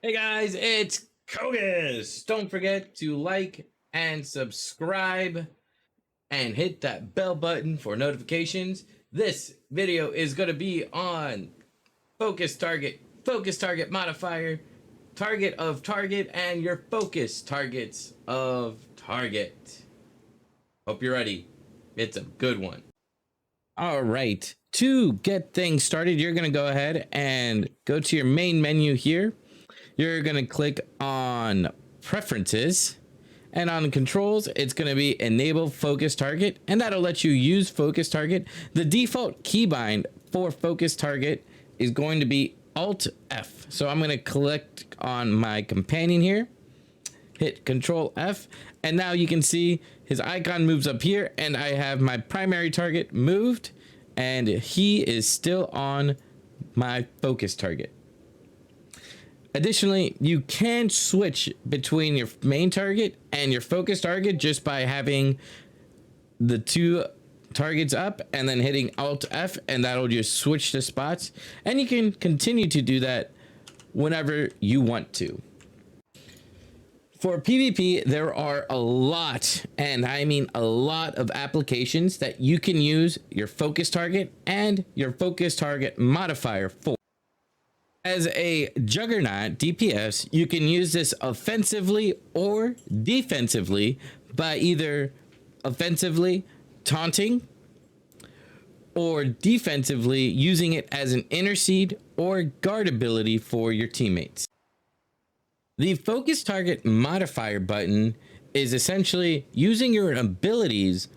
Hey guys, it's Kogus. Don't forget to like and subscribe and hit that bell button for notifications. This video is going to be on focus target modifier, target of target, and your focus targets of target. Hope you're ready. It's a good one. All right. To get things started, you're going to go ahead and go to your main menu here. You're going to click on preferences, and on controls, it's going to be enable focus target, and that'll let you use focus target. The default keybind for focus target is going to be Alt F. So I'm going to click on my companion here, hit Control F, and now you can see his icon moves up here, and I have my primary target moved, and he is still on my focus target. Additionally, you can switch between your main target and your focus target just by having the two targets up and then hitting Alt F, and that'll just switch the spots. And you can continue to do that whenever you want to. For PvP, there are a lot, and I mean a lot of applications that you can use your focus target and your focus target modifier for. As a Juggernaut DPS, you can use this offensively or defensively by either offensively taunting or defensively using it as an intercede or guard ability for your teammates. The focus target modifier button is essentially using your abilities,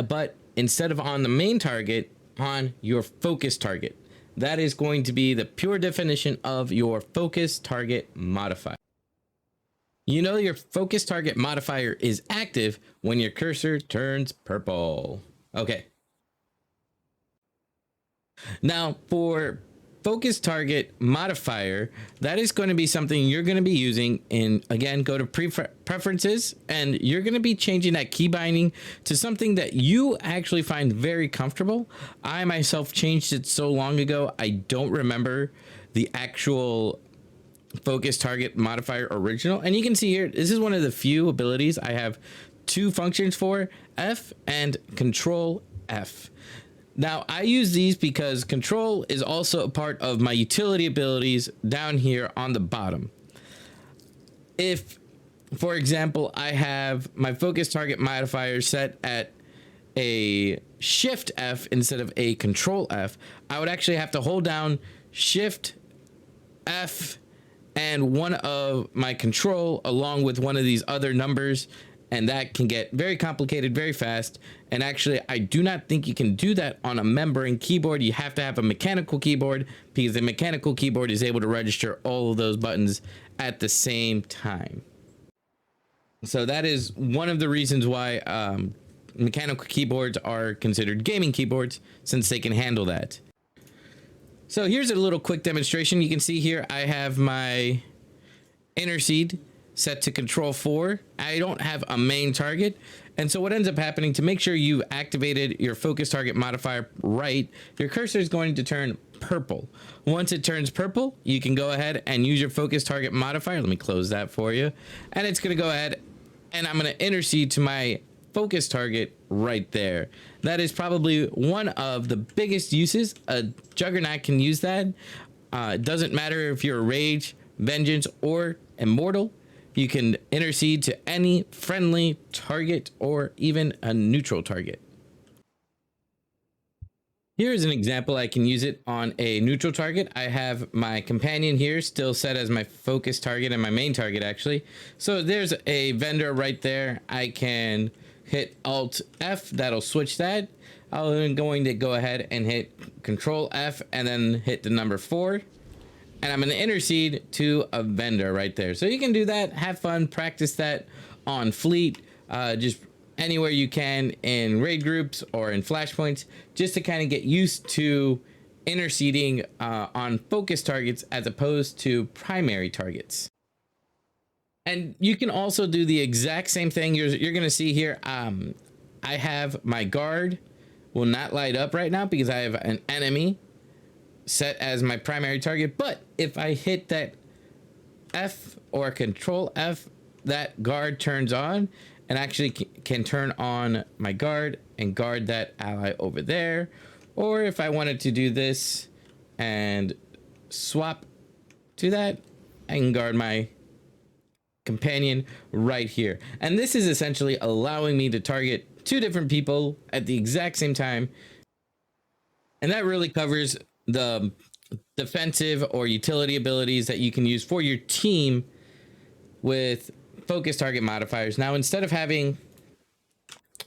but instead of on the main target, on your focus target. That is going to be the pure definition of your focus target modifier. You know your focus target modifier is active when your cursor turns purple. Okay. Now for focus target modifier, that is going to be something you're going to be using in, again, go to preferences, and you're going to be changing that key binding to something that you actually find very comfortable. I myself changed it so long ago, I don't remember the actual focus target modifier original. And you can see here, this is one of the few abilities I have two functions for, F and Control F. Now, I use these because control is also a part of my utility abilities down here on the bottom. If, for example, I have my focus target modifier set at a Shift F instead of a Control F, I would actually have to hold down Shift F and one of my control along with one of these other numbers, and that can get very complicated very fast. And actually, I do not think you can do that on a membrane keyboard. You have to have a mechanical keyboard, because the mechanical keyboard is able to register all of those buttons at the same time. So that is one of the reasons why mechanical keyboards are considered gaming keyboards, since they can handle that. So here's a little quick demonstration. You can see here I have my intercede set to control 4. I don't have a main target, and so what ends up happening, to make sure you activated your focus target modifier right, your cursor is going to turn purple. Once it turns purple, you can go ahead and use your focus target modifier. Let me close that for you, and it's going to go ahead, and I'm going to intercede to my focus target right there. That is probably one of the biggest uses a Juggernaut can use that. It doesn't matter if you're a Rage, Vengeance, or Immortal. You can intercede to any friendly target or even a neutral target. Here's an example. I can use it on a neutral target. I have my companion here still set as my focus target and my main target, actually. So there's a vendor right there. I can hit Alt F. That'll switch that. I'm going to go ahead and hit Control F and then hit the number 4. And I'm going to intercede to a vendor right there. So you can do that, have fun, practice that on fleet, just anywhere you can in raid groups or in flashpoints, just to kind of get used to interceding on focus targets as opposed to primary targets. And you can also do the exact same thing. You're going to see here, I have my guard will not light up right now because I have an enemy set as my primary target. But if I hit that F or Control F, that guard turns on and actually can turn on my guard and guard that ally over there. Or if I wanted to do this and swap to that, I can guard my companion right here. And this is essentially allowing me to target two different people at the exact same time. And that really covers the defensive or utility abilities that you can use for your team with focus target modifiers. Now, instead of having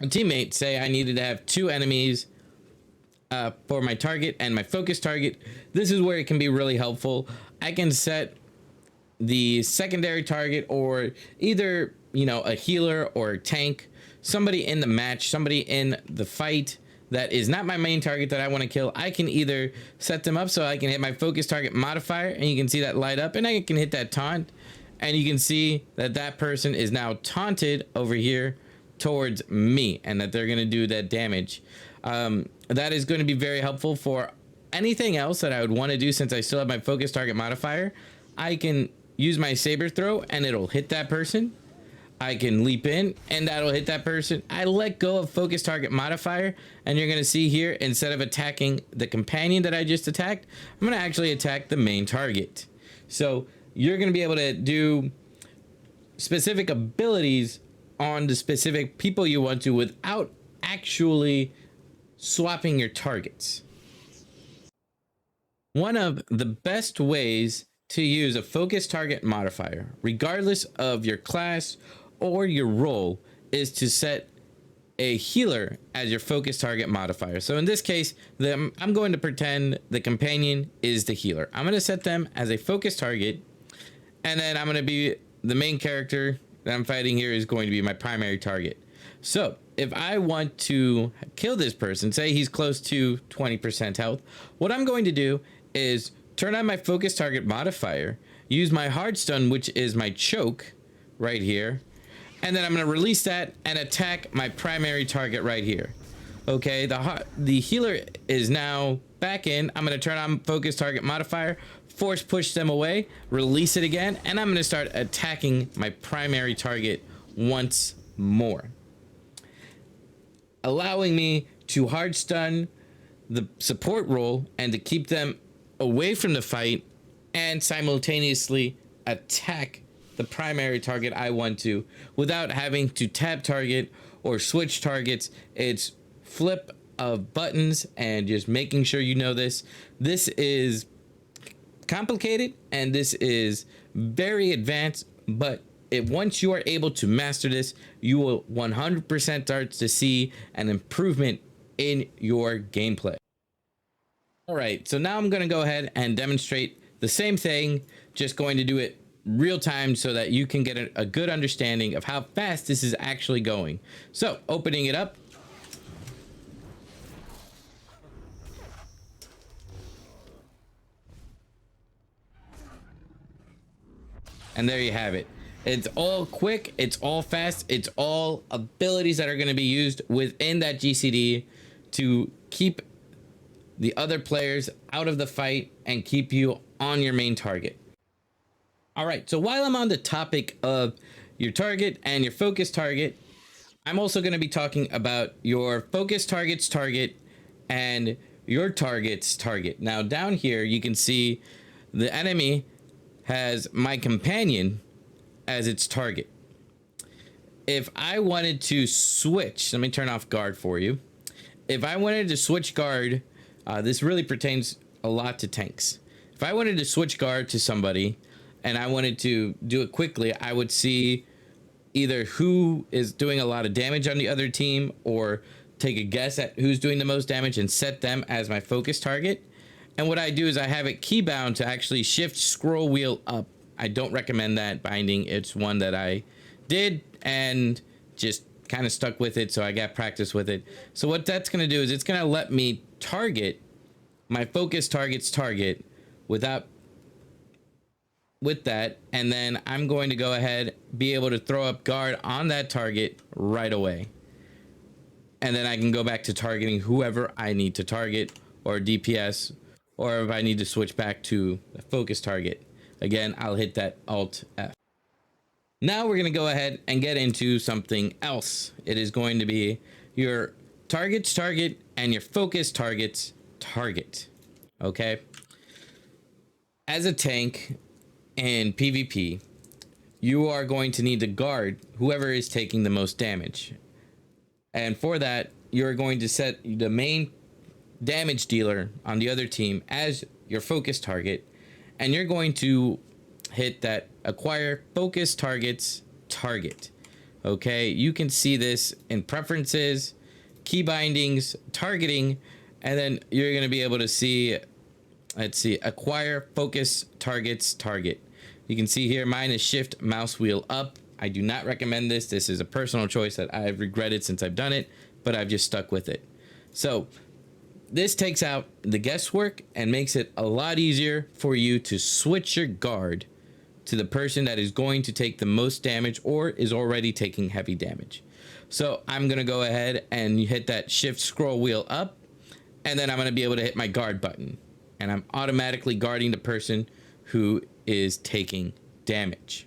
a teammate say I needed to have two enemies for my target and my focus target, this is where it can be really helpful. I can set the secondary target, or either, you know, a healer or a tank, somebody in the match, somebody in the fight that is not my main target that I want to kill. I can either set them up so I can hit my focus target modifier, and you can see that light up, and I can hit that taunt, and you can see that that person is now taunted over here towards me, and that they're going to do that damage. That is going to be very helpful for anything else that I would want to do. Since I still have my focus target modifier, I can use my saber throw and it'll hit that person. I can leap in and that'll hit that person. I let go of focus target modifier, and you're going to see here, instead of attacking the companion that I just attacked, I'm going to actually attack the main target. So you're going to be able to do specific abilities on the specific people you want to without actually swapping your targets. One of the best ways to use a focus target modifier, regardless of your class or your role, is to set a healer as your focus target modifier. So in this case, I'm going to pretend the companion is the healer. I'm going to set them as a focus target, and then I'm going to be the main character that I'm fighting here is going to be my primary target. So if I want to kill this person, say he's close to 20% health, what I'm going to do is turn on my focus target modifier, use my hard stun, which is my choke right here, and then I'm going to release that and attack my primary target right here. Okay, the healer is now back in. I'm going to turn on focus target modifier, force push them away, release it again, and I'm going to start attacking my primary target once more, allowing me to hard stun the support role and to keep them away from the fight, and simultaneously attack the primary target I want to without having to tab target or switch targets. It's flip of buttons and just making sure you know this. This is complicated and this is very advanced, but once you are able to master this, you will 100% start to see an improvement in your gameplay. All right, so now I'm going to go ahead and demonstrate the same thing, just going to do it real time so that you can get a good understanding of how fast this is actually going. So opening it up. And there you have it. It's all quick, it's all fast, it's all abilities that are going to be used within that GCD to keep the other players out of the fight and keep you on your main target. All right, so while I'm on the topic of your target and your focus target, I'm also going to be talking about your focus target's target and your target's target. Now down here you can see the enemy has my companion as its target. If I wanted to switch, let me turn off guard for you. If I wanted to switch guard, this really pertains a lot to tanks. If I wanted to switch guard to somebody and I wanted to do it quickly, I would see either who is doing a lot of damage on the other team, or take a guess at who's doing the most damage and set them as my focus target. And what I do is I have it keybound to actually shift scroll wheel up. I don't recommend that binding. It's one that I did and just kind of stuck with it, so I got practice with it. So what that's going to do is it's going to let me target my focus target's target with that, and then I'm going to go ahead, be able to throw up guard on that target right away, and then I can go back to targeting whoever I need to target, or DPS, or if I need to switch back to the focus target. Again, I'll hit that Alt F. Now we're going to go ahead and get into something else. It is going to be your target's target and your focus target's target. Okay. As a tank in PvP, you are going to need to guard whoever is taking the most damage. And for that, you're going to set the main damage dealer on the other team as your focus target. And you're going to hit that acquire focus targets target. Okay, you can see this in preferences, key bindings, targeting, and then you're going to be able to see, let's see, acquire focus targets target. You can see here mine is shift mouse wheel up. I do not recommend this. This is a personal choice that I've regretted since I've done it, but I've just stuck with it. So this takes out the guesswork and makes it a lot easier for you to switch your guard to the person that is going to take the most damage or is already taking heavy damage. So I'm going to go ahead and hit that shift scroll wheel up, and then I'm going to be able to hit my guard button, and I'm automatically guarding the person who is taking damage.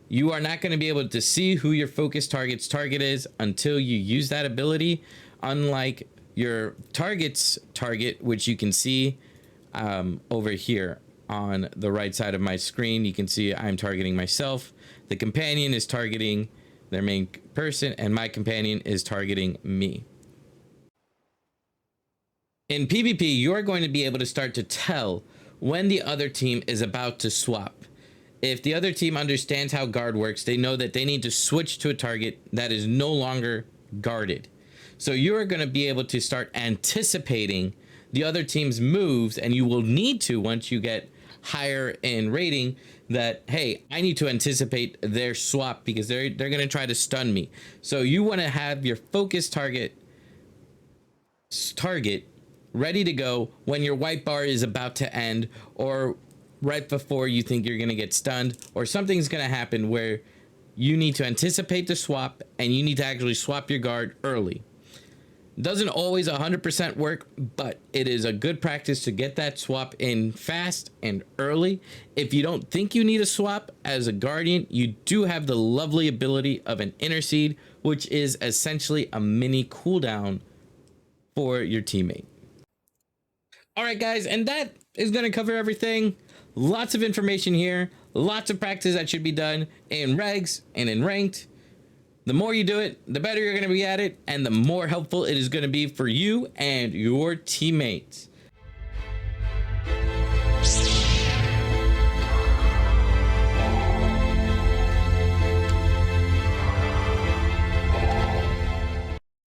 You are not going to be able to see who your focus target's target is until you use that ability, unlike your target's target, which you can see over here on the right side of my screen. You can see I'm targeting myself. The companion is targeting their main person, and my companion is targeting me. In PvP, you're going to be able to start to tell when the other team is about to swap. If the other team understands how guard works, they know that they need to switch to a target that is no longer guarded. So you're going to be able to start anticipating the other team's moves, and you will need to, once you get higher in rating, that, hey, I need to anticipate their swap because they're going to try to stun me. So you want to have your focus target ready to go when your white bar is about to end, or right before you think you're going to get stunned, or something's going to happen where you need to anticipate the swap and you need to actually swap your guard early. Doesn't always 100% work, but it is a good practice to get that swap in fast and early. If you don't think you need a swap as a guardian, you do have the lovely ability of an intercede, which is essentially a mini cooldown for your teammate. All right, guys, and that is going to cover everything. Lots of information here, lots of practice that should be done in regs and in ranked. The more you do it, the better you're going to be at it, and the more helpful it is going to be for you and your teammates.